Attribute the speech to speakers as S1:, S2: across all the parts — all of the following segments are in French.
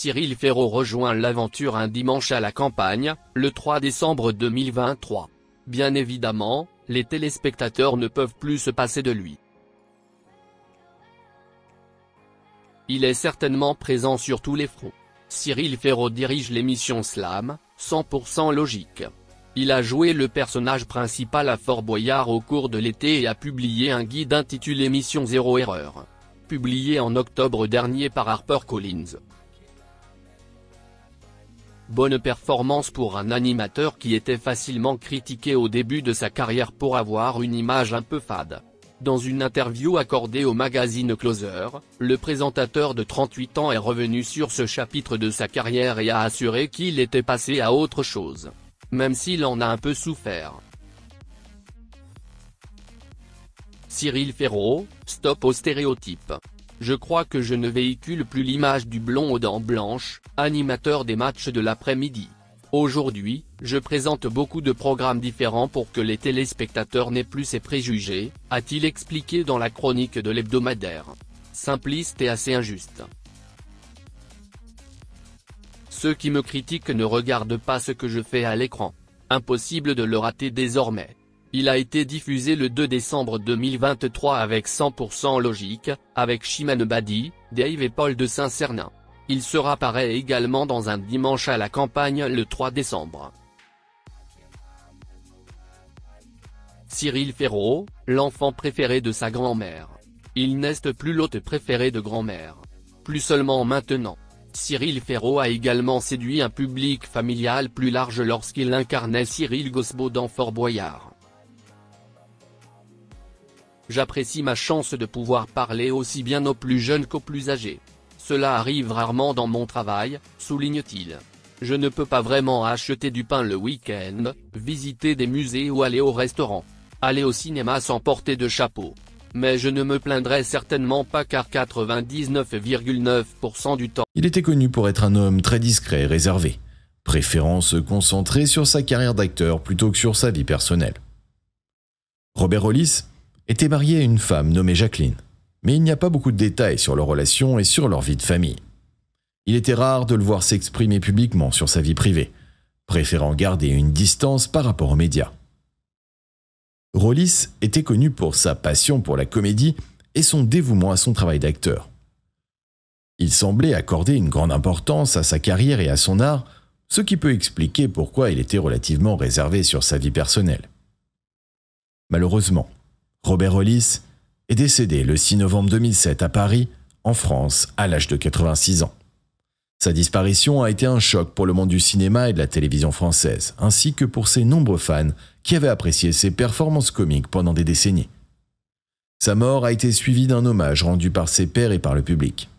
S1: Cyril Ferraud rejoint l'aventure un dimanche à la campagne, le 3 décembre 2023. Bien évidemment, les téléspectateurs ne peuvent plus se passer de lui. Il est certainement présent sur tous les fronts. Cyril Ferraud dirige l'émission Slam, 100% logique. Il a joué le personnage principal à Fort Boyard au cours de l'été et a publié un guide intitulé Mission Zéro Erreur, publié en octobre dernier par HarperCollins. Bonne performance pour un animateur qui était facilement critiqué au début de sa carrière pour avoir une image un peu fade. Dans une interview accordée au magazine Closer, le présentateur de 38 ans est revenu sur ce chapitre de sa carrière et a assuré qu'il était passé à autre chose, même s'il en a un peu souffert. Cyril Ferraud, stop aux stéréotypes. Je crois que je ne véhicule plus l'image du blond aux dents blanches, animateur des matchs de l'après-midi. Aujourd'hui, je présente beaucoup de programmes différents pour que les téléspectateurs n'aient plus ces préjugés, a-t-il expliqué dans la chronique de l'hebdomadaire. Simpliste et assez injuste. Ceux qui me critiquent ne regardent pas ce que je fais à l'écran. Impossible de le rater désormais. Il a été diffusé le 2 décembre 2023 avec 100% logique, avec Chimène Badi, Dave et Paul de Saint-Cernin. Il sera pareil également dans un dimanche à la campagne le 3 décembre. Cyril Ferraud, l'enfant préféré de sa grand-mère. Il n'est plus l'hôte préféré de grand-mère. Plus seulement maintenant. Cyril Ferraud a également séduit un public familial plus large lorsqu'il incarnait Cyril Gosbeau dans Fort Boyard. J'apprécie ma chance de pouvoir parler aussi bien aux plus jeunes qu'aux plus âgés. Cela arrive rarement dans mon travail, souligne-t-il. Je ne peux pas vraiment acheter du pain le week-end, visiter des musées ou aller au restaurant. Aller au cinéma sans porter de chapeau. Mais je ne me plaindrai certainement pas car 99,9% du temps.
S2: Il était connu pour être un homme très discret et réservé, préférant se concentrer sur sa carrière d'acteur plutôt que sur sa vie personnelle. Robert Hollis était marié à une femme nommée Jacqueline, mais il n'y a pas beaucoup de détails sur leur relation et sur leur vie de famille. Il était rare de le voir s'exprimer publiquement sur sa vie privée, préférant garder une distance par rapport aux médias. Hollis était connu pour sa passion pour la comédie et son dévouement à son travail d'acteur. Il semblait accorder une grande importance à sa carrière et à son art, ce qui peut expliquer pourquoi il était relativement réservé sur sa vie personnelle. Malheureusement, Robert Hollis est décédé le 6 novembre 2007 à Paris, en France, à l'âge de 86 ans. Sa disparition a été un choc pour le monde du cinéma et de la télévision française, ainsi que pour ses nombreux fans qui avaient apprécié ses performances comiques pendant des décennies. Sa mort a été suivie d'un hommage rendu par ses pairs et par le public.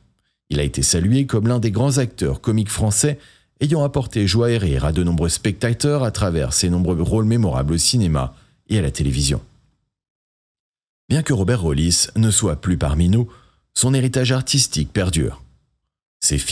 S2: Il a été salué comme l'un des grands acteurs comiques français ayant apporté joie et rire à de nombreux spectateurs à travers ses nombreux rôles mémorables au cinéma et à la télévision. Bien que Robert Hollis ne soit plus parmi nous, son héritage artistique perdure. Ses films